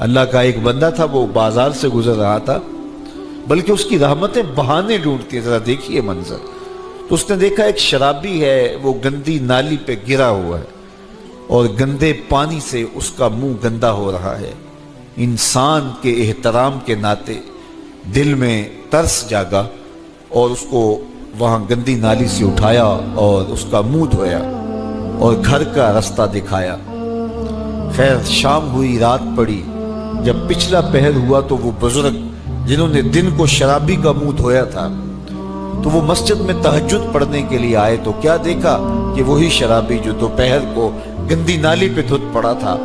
اللہ کا ایک بندہ تھا، وہ بازار سے گزر رہا تھا، بلکہ اس کی رحمتیں بہانے ڈھونڈتی ہیں. ذرا دیکھیے منظر. تو اس نے دیکھا ایک شرابی ہے، وہ گندی نالی پہ گرا ہوا ہے اور گندے پانی سے اس کا منہ گندا ہو رہا ہے. انسان کے احترام کے ناطے دل میں ترس جاگا اور اس کو وہاں گندی نالی سے اٹھایا اور اس کا منہ دھویا اور گھر کا رستہ دکھایا. خیر شام ہوئی، رات پڑی. جب پچھلا پہر ہوا تو وہ بزرگ جنہوں نے دن کو شرابی کا منہ دھویا تھا تو وہ مسجد میں تہجد پڑھنے کے لیے آئے تو کیا دیکھا کہ وہی شرابی جو دوپہر کو گندی نالی پہ دھت پڑا تھا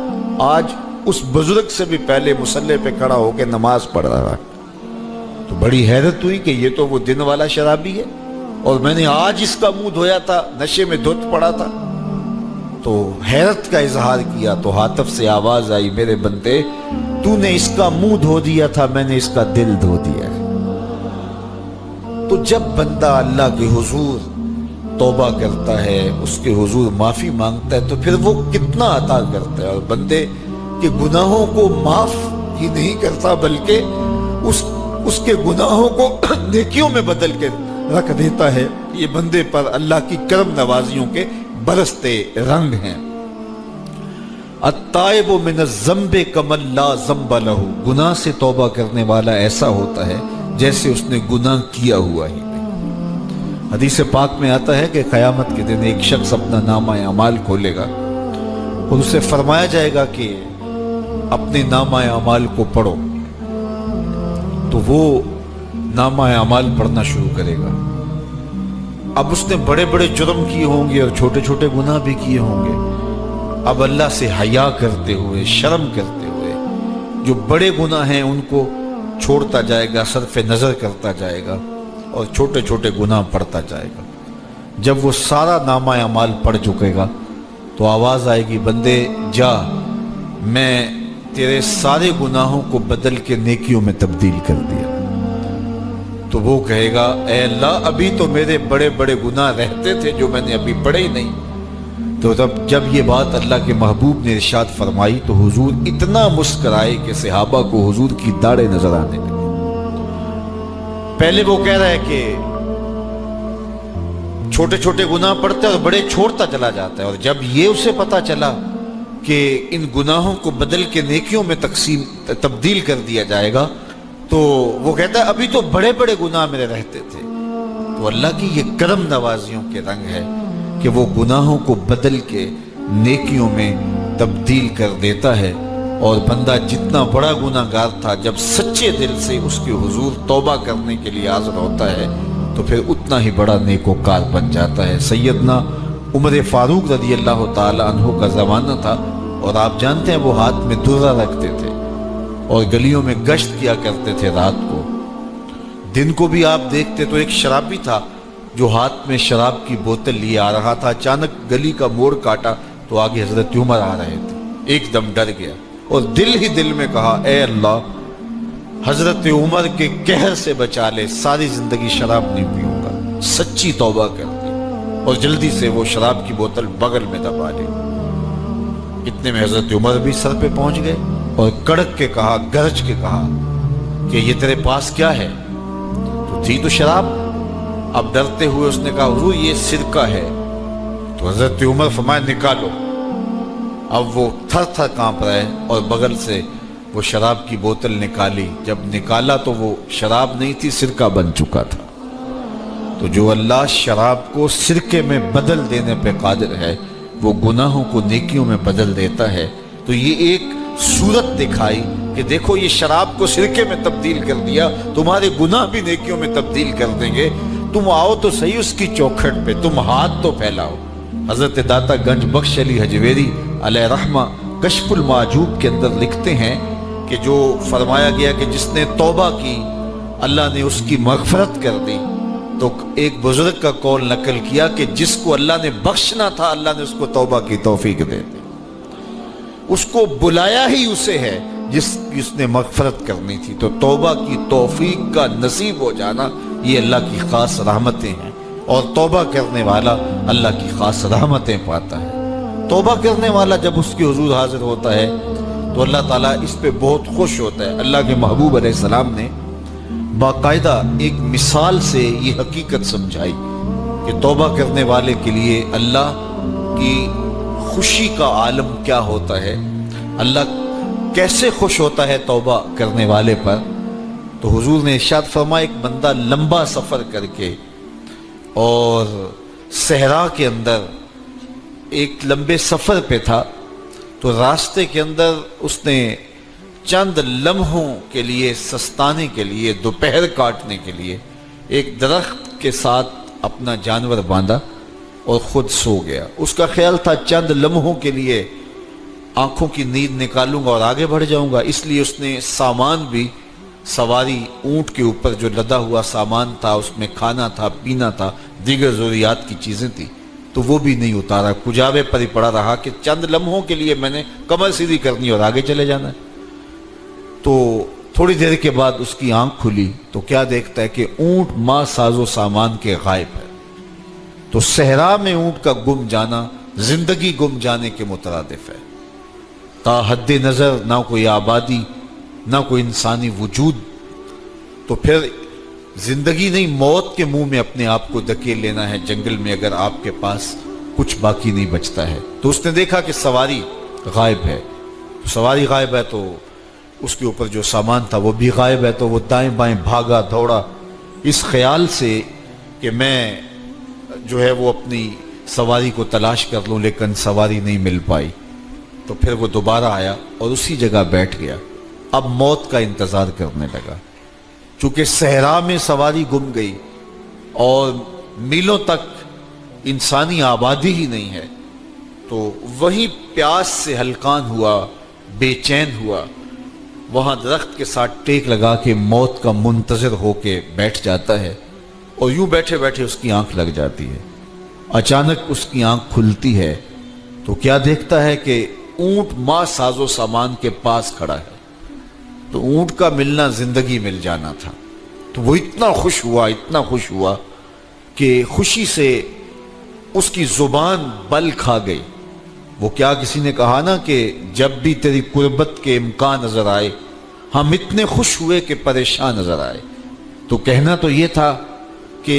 آج اس بزرگ سے بھی پہلے مصلی پہ کھڑا ہو کے نماز پڑھ رہا ہے. تو بڑی حیرت ہوئی کہ یہ تو وہ دن والا شرابی ہے اور میں نے آج اس کا منہ دھویا تھا، نشے میں دھت پڑا تھا. تو حیرت کا اظہار کیا تو ہاتف سے آواز آئی، میرے بندے تو نے اس کا منہ دھو دیا تھا، میں نے اس کا دل دھو دیا ہے. تو جب بندہ اللہ کے حضور توبہ کرتا ہے، اس کے حضور معافی مانگتا ہے تو پھر وہ کتنا عطا کرتا ہے. اور بندے کے گناہوں کو معاف ہی نہیں کرتا بلکہ اس کے گناہوں کو نیکیوں میں بدل کے رکھ دیتا ہے. یہ بندے پر اللہ کی کرم نوازیوں کے برستے رنگ ہیں. التائب من الذنب کمن لا ذنب لہ، گناہ سے توبہ کرنے والا ایسا ہوتا ہے جیسے اس نے گناہ کیا ہوا ہی نہیں. حدیث پاک میں آتا ہے کہ قیامت کے دن ایک شخص اپنا نامہ اعمال کھولے گا اور اسے فرمایا جائے گا کہ اپنے نامہ اعمال کو پڑھو. تو وہ نامہ اعمال پڑھنا شروع کرے گا. اب اس نے بڑے بڑے جرم کیے ہوں گے اور چھوٹے چھوٹے گناہ بھی کیے ہوں گے. اب اللہ سے حیا کرتے ہوئے، شرم کرتے ہوئے جو بڑے گناہ ہیں ان کو چھوڑتا جائے گا، صرف نظر کرتا جائے گا اور چھوٹے چھوٹے گناہ پڑھتا جائے گا. جب وہ سارا نامہ اعمال پڑھ چکے گا تو آواز آئے گی، بندے جا، میں تیرے سارے گناہوں کو بدل کے نیکیوں میں تبدیل کر دیا. تو وہ کہے گا، اے اللہ ابھی تو میرے بڑے بڑے گناہ رہتے تھے جو میں نے ابھی پڑھے ہی نہیں. تو جب یہ بات اللہ کے محبوب نے ارشاد فرمائی تو حضور اتنا مسکرائے کہ صحابہ کو حضور کی داڑھیں نظر آنے لگی. پہلے وہ کہہ رہا ہے کہ چھوٹے چھوٹے گناہ پڑھتا ہے اور بڑے چھوڑتا چلا جاتا ہے. اور جب یہ اسے پتا چلا کہ ان گناہوں کو بدل کے نیکیوں میں تبدیل کر دیا جائے گا تو وہ کہتا ہے ابھی تو بڑے بڑے گناہ میرے رہتے تھے. تو اللہ کی یہ کرم نوازیوں کے رنگ ہے کہ وہ گناہوں کو بدل کے نیکیوں میں تبدیل کر دیتا ہے. اور بندہ جتنا بڑا گناہ گار تھا جب سچے دل سے اس کے حضور توبہ کرنے کے لیے حاضر ہوتا ہے تو پھر اتنا ہی بڑا نیکوکار بن جاتا ہے. سیدنا عمر فاروق رضی اللہ تعالی عنہ کا زمانہ تھا اور آپ جانتے ہیں وہ ہاتھ میں درہ رکھتے تھے اور گلیوں میں گشت کیا کرتے تھے رات کو. دن کو بھی آپ دیکھتے تو ایک شرابی تھا جو ہاتھ میں شراب کی بوتل لیے آ رہا تھا. اچانک گلی کا موڑ کاٹا تو آگے حضرت عمر آ رہے تھے. ایک دم ڈر گیا اور دل ہی دل میں کہا، اے اللہ حضرت عمر کے قہر سے بچا لے، ساری زندگی شراب نہیں پیوں گا. سچی توبہ کر دی اور جلدی سے وہ شراب کی بوتل بغل میں دبا لی. اتنے میں حضرت عمر بھی سر پہ پہنچ گئے اور کڑک کے کہا، گرج کے کہا کہ یہ تیرے پاس کیا ہے؟ تو تھی تو شراب. اب ڈرتے ہوئے اس نے کہا، حضور یہ سرکہ ہے. تو حضرت عمر فرمایا، نکالو. اب وہ تھر تھر کانپ رہے اور بغل سے وہ شراب کی بوتل نکالی. جب نکالا تو وہ شراب نہیں تھی، سرکہ بن چکا تھا. تو جو اللہ شراب کو سرکے میں بدل دینے پہ قادر ہے وہ گناہوں کو نیکیوں میں بدل دیتا ہے. تو یہ ایک صورت دکھائی کہ دیکھو یہ شراب کو سرکے میں تبدیل کر دیا، تمہارے گناہ بھی نیکیوں میں تبدیل کر دیں گے. تم آؤ تو صحیح اس کی چوکھٹ پہ، تم ہاتھ تو پھیلاؤ. حضرت داتا گنج بخش علی حجویری علیہ رحمہ کشف المعجوب کے اندر لکھتے ہیں کہ جو فرمایا گیا کہ جس نے توبہ کی اللہ نے اس کی مغفرت کر دی. تو ایک بزرگ کا قول نقل کیا کہ جس کو اللہ نے بخشنا تھا اللہ نے اس کو توبہ کی توفیق دے دی. اس کو بلایا ہی اسے ہے جس نے مغفرت کرنی تھی. تو توبہ کی توفیق کا نصیب ہو جانا یہ اللہ کی خاص رحمتیں ہیں اور توبہ کرنے والا اللہ کی خاص رحمتیں پاتا ہے. توبہ کرنے والا جب اس کے حضور حاضر ہوتا ہے تو تو اللہ تعالیٰ اس پہ بہت خوش ہوتا ہے۔ اللہ کے محبوب علیہ السلام نے باقاعدہ ایک مثال سے یہ حقیقت سمجھائی کہ توبہ کرنے والے کے لیے اللہ کی خوشی کا عالم کیا ہوتا ہے، اللہ کیسے خوش ہوتا ہے توبہ کرنے والے پر۔ تو حضور نے ارشاد فرمایا ایک بندہ لمبا سفر کر کے اور صحرا کے اندر ایک لمبے سفر پہ تھا، تو راستے کے اندر اس نے چند لمحوں کے لیے سستانے کے لیے، دوپہر کاٹنے کے لیے ایک درخت کے ساتھ اپنا جانور باندھا اور خود سو گیا۔ اس کا خیال تھا چند لمحوں کے لیے آنکھوں کی نیند نکالوں گا اور آگے بڑھ جاؤں گا، اس لیے اس نے سامان بھی سواری اونٹ کے اوپر جو لدا ہوا سامان تھا، اس میں کھانا تھا، پینا تھا، دیگر ضروریات کی چیزیں تھیں، تو وہ بھی نہیں اتارا، کجاوے پر ہی پڑا رہا کہ چند لمحوں کے لیے میں نے کمر سیدھی کرنی اور آگے چلے جانا ہے۔ تو تھوڑی دیر کے بعد اس کی آنکھ کھلی تو کیا دیکھتا ہے کہ اونٹ ماں ساز و سامان کے غائب ہے۔ تو صحرا میں اونٹ کا گم جانا زندگی گم جانے کے مترادف ہے۔ تا حد نظر نہ کوئی آبادی، نہ کوئی انسانی وجود، تو پھر زندگی نہیں موت کے منہ میں اپنے آپ کو دھکیل لینا ہے جنگل میں، اگر آپ کے پاس کچھ باقی نہیں بچتا ہے۔ تو اس نے دیکھا کہ سواری غائب ہے، سواری غائب ہے تو اس کے اوپر جو سامان تھا وہ بھی غائب ہے، تو وہ دائیں بائیں بھاگا دوڑا اس خیال سے کہ میں جو ہے وہ اپنی سواری کو تلاش کر لوں، لیکن سواری نہیں مل پائی۔ تو پھر وہ دوبارہ آیا اور اسی جگہ بیٹھ گیا، اب موت کا انتظار کرنے لگا۔ چونکہ صحرا میں سواری گم گئی اور میلوں تک انسانی آبادی ہی نہیں ہے، تو وہی پیاس سے ہلکان ہوا، بے چین ہوا، وہاں درخت کے ساتھ ٹیک لگا کے موت کا منتظر ہو کے بیٹھ جاتا ہے، اور یوں بیٹھے بیٹھے اس کی آنکھ لگ جاتی ہے۔ اچانک اس کی آنکھ کھلتی ہے تو کیا دیکھتا ہے کہ اونٹ ماں ساز و سامان کے پاس کھڑا ہے۔ تو اونٹ کا ملنا زندگی مل جانا تھا، تو وہ اتنا خوش ہوا کہ خوشی سے اس کی زبان بل کھا گئی۔ وہ کیا کسی نے کہا نا کہ جب بھی تیری قربت کے امکان نظر آئے ہم اتنے خوش ہوئے کہ پریشان نظر آئے۔ تو کہنا تو یہ تھا کہ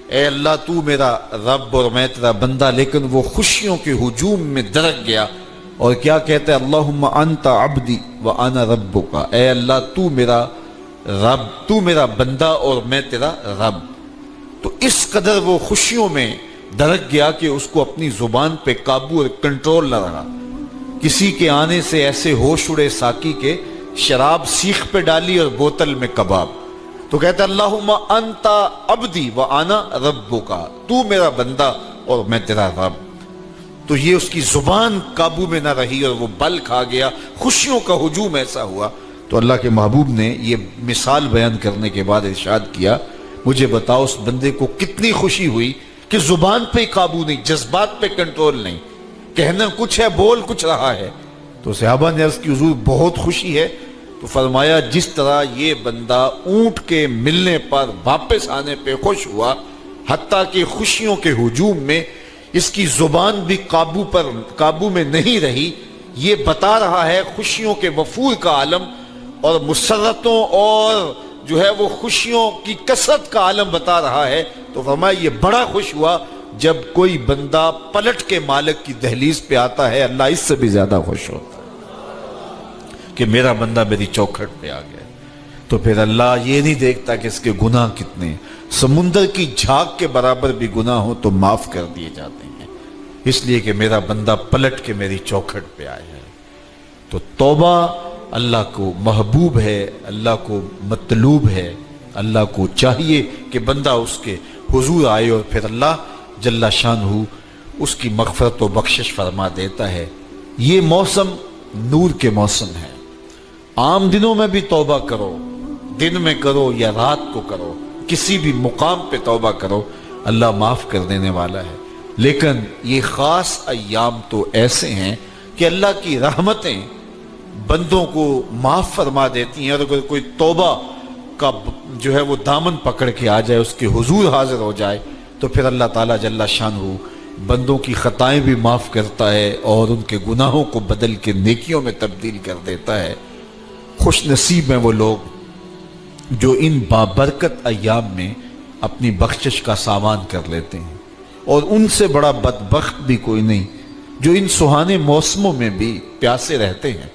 اے اللہ تو میرا رب اور میں تیرا بندہ، لیکن وہ خوشیوں کے ہجوم میں درک گیا اور کیا کہتا ہے، اللہم انت عبدی وانا ربک، اے اللہ تو میرا رب، تو میرا بندہ اور میں تیرا رب۔ تو اس قدر وہ خوشیوں میں درک گیا کہ اس کو اپنی زبان پہ قابو اور کنٹرول نہ رہا۔ کسی کے آنے سے ایسے ہوش اڑے ساقی کے، شراب سیخ پہ ڈالی اور بوتل میں کباب۔ تو کہتا ہے اللہم انت عبدی وانا ربک، تو میرا بندہ اور میں تیرا رب۔ تو یہ اس کی زبان قابو میں نہ رہی اور وہ بل کھا گیا، خوشیوں کا ہجوم ایسا ہوا۔ تو اللہ کے محبوب نے یہ مثال بیان کرنے کے بعد ارشاد کیا، مجھے بتاؤ اس بندے کو کتنی خوشی ہوئی کہ زبان پہ قابو نہیں، جذبات پہ کنٹرول نہیں، کہنا کچھ ہے بول کچھ رہا ہے۔ تو صحابہ نے عرض کی حضور بہت خوشی ہے۔ تو فرمایا جس طرح یہ بندہ اونٹ کے ملنے پر واپس آنے پہ خوش ہوا، حتیٰ کہ خوشیوں کے ہجوم میں اس کی زبان بھی قابو میں نہیں رہی، یہ بتا رہا ہے خوشیوں کے وفور کا عالم اور مسرتوں اور جو ہے وہ خوشیوں کی کثرت کا عالم بتا رہا ہے۔ تو فرمایا یہ بڑا خوش ہوا جب کوئی بندہ پلٹ کے مالک کی دہلیز پہ آتا ہے، اللہ اس سے بھی زیادہ خوش ہوتا ہے کہ میرا بندہ میری چوکھٹ پہ آ گیا۔ تو پھر اللہ یہ نہیں دیکھتا کہ اس کے گناہ کتنے، سمندر کی جھاگ کے برابر بھی گناہ ہو تو معاف کر دیے جاتے ہیں، اس لیے کہ میرا بندہ پلٹ کے میری چوکھٹ پہ آیا ہے۔ تو توبہ اللہ کو محبوب ہے، اللہ کو مطلوب ہے، اللہ کو چاہیے کہ بندہ اس کے حضور آئے اور پھر اللہ جل شانہ اس کی مغفرت و بخشش فرما دیتا ہے۔ یہ موسم نور کے موسم ہے، عام دنوں میں بھی توبہ کرو، دن میں کرو یا رات کو کرو، کسی بھی مقام پہ توبہ کرو، اللہ معاف کر دینے والا ہے۔ لیکن یہ خاص ایام تو ایسے ہیں کہ اللہ کی رحمتیں بندوں کو معاف فرما دیتی ہیں، اور اگر کوئی توبہ کا جو ہے وہ دامن پکڑ کے آ جائے، اس کے حضور حاضر ہو جائے، تو پھر اللہ تعالیٰ جل شانہ بندوں کی خطائیں بھی معاف کرتا ہے اور ان کے گناہوں کو بدل کے نیکیوں میں تبدیل کر دیتا ہے۔ خوش نصیب ہیں وہ لوگ جو ان بابرکت ایام میں اپنی بخشش کا سامان کر لیتے ہیں، اور ان سے بڑا بدبخت بھی کوئی نہیں جو ان سہانے موسموں میں بھی پیاسے رہتے ہیں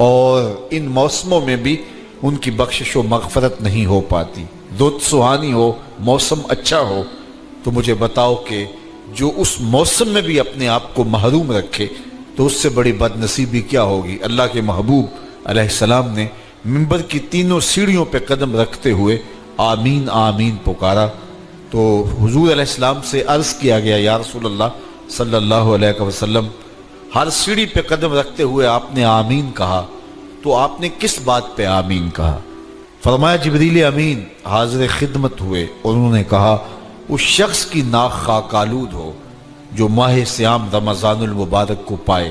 اور ان موسموں میں بھی ان کی بخشش و مغفرت نہیں ہو پاتی۔ رت سہانی ہو، موسم اچھا ہو، تو مجھے بتاؤ کہ جو اس موسم میں بھی اپنے آپ کو محروم رکھے تو اس سے بڑی بد نصیبی کیا ہوگی۔ اللہ کے محبوب علیہ السلام نے منبر کی تینوں سیڑھیوں پہ قدم رکھتے ہوئے آمین آمین پکارا، تو حضور علیہ السلام سے عرض کیا گیا یا رسول اللہ صلی اللہ علیہ وسلم، ہر سیڑھی پہ قدم رکھتے ہوئے آپ نے آمین کہا، تو آپ نے کس بات پہ آمین کہا؟ فرمایا جبریل امین حاضر خدمت ہوئے اور انہوں نے کہا اس شخص کی ناک خاک آلود ہو جو ماہ صیام رمضان المبارک کو پائے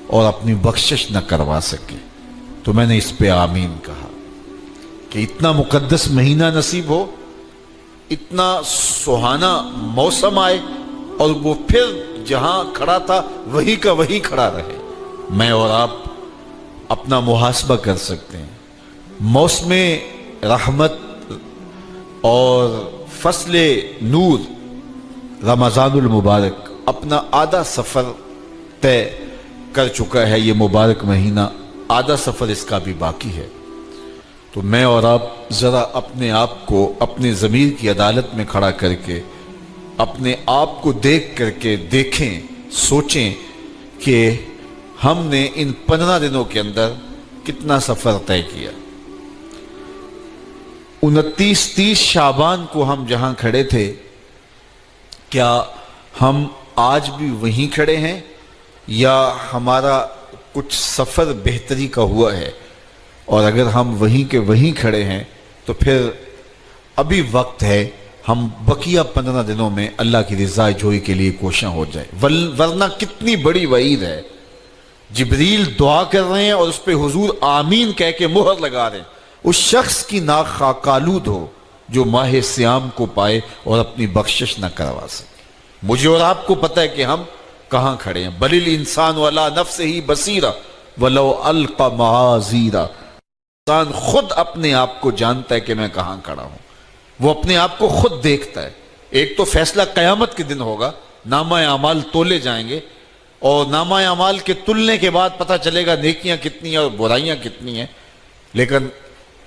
اور اپنی بخشش نہ کروا سکے۔ تو میں نے اس پہ آمین کہا کہ اتنا مقدس مہینہ نصیب ہو، اتنا سہانا موسم آئے اور وہ پھر جہاں کھڑا تھا وہی کا وہی کھڑا رہے۔ میں اور آپ اپنا محاسبہ کر سکتے ہیں۔ موسم رحمت اور فصل نور رمضان المبارک اپنا آدھا سفر طے کر چکا ہے، یہ مبارک مہینہ آدھا سفر اس کا بھی باقی ہے۔ تو میں اور آپ ذرا اپنے آپ کو اپنے ضمیر کی عدالت میں کھڑا کر کے اپنے آپ کو دیکھ کر کے دیکھیں، سوچیں کہ ہم نے ان 15 دنوں کے اندر کتنا سفر طے کیا۔ 29-30 شعبان کو ہم جہاں کھڑے تھے، کیا ہم آج بھی وہیں کھڑے ہیں یا ہمارا کچھ سفر بہتری کا ہوا ہے؟ اور اگر ہم وہیں کے وہیں کھڑے ہیں تو پھر ابھی وقت ہے، ہم بقیہ 15 دنوں میں اللہ کی رضا جوئی کے لیے کوشاں ہو جائیں، ورنہ کتنی بڑی وعید ہے۔ جبریل دعا کر رہے ہیں اور اس پہ حضور آمین کہہ کے مہر لگا رہے ہیں، اس شخص کی ناک خاک آلود ہو جو ماہ صیام کو پائے اور اپنی بخشش نہ کروا سکے۔ مجھے اور آپ کو پتہ ہے کہ ہم کہاں کھڑے ہیں۔ بل الانسان علی نفسہ بصیرہ ولو القی معاذیرہ، انسان خود اپنے آپ کو جانتا ہے کہ میں کہاں کھڑا ہوں، وہ اپنے آپ کو خود دیکھتا ہے۔ ایک تو فیصلہ قیامت کے دن ہوگا، نامہ اعمال تولے جائیں گے اور نامہ اعمال کے تلنے کے بعد پتہ چلے گا نیکیاں کتنی ہیں اور برائیاں کتنی ہیں۔ لیکن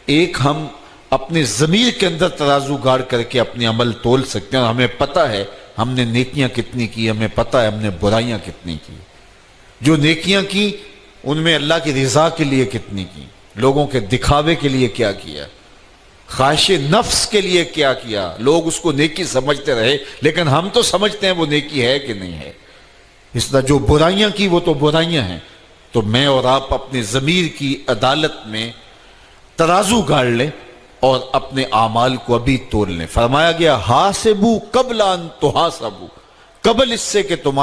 ایک ہم اپنے ضمیر کے اندر ترازو گاڑ کر کے اپنے عمل تول سکتے ہیں اور ہمیں پتہ ہے ہم نے نیکیاں کتنی کی، ہمیں پتہ ہے ہم نے برائیاں کتنی کی۔ جو نیکیاں کی ان میں اللہ کی رضا کے لیے کتنی کی، لوگوں کے دکھاوے کے لیے کیا کیا، خواہش نفس کے لیے کیا کیا۔ لوگ اس کو نیکی سمجھتے رہے لیکن ہم تو سمجھتے ہیں وہ نیکی ہے کہ نہیں ہے۔ اس طرح جو برائیاں کی وہ تو برائیاں ہیں۔ تو میں اور آپ اپنے ضمیر کی عدالت میں ترازو گاڑ لیں اور اپنے اعمال کو ابھی تول لیں۔ فرمایا گیا حاسبو قبل ان تحاسبو، قبل اس سے کہ تمہارے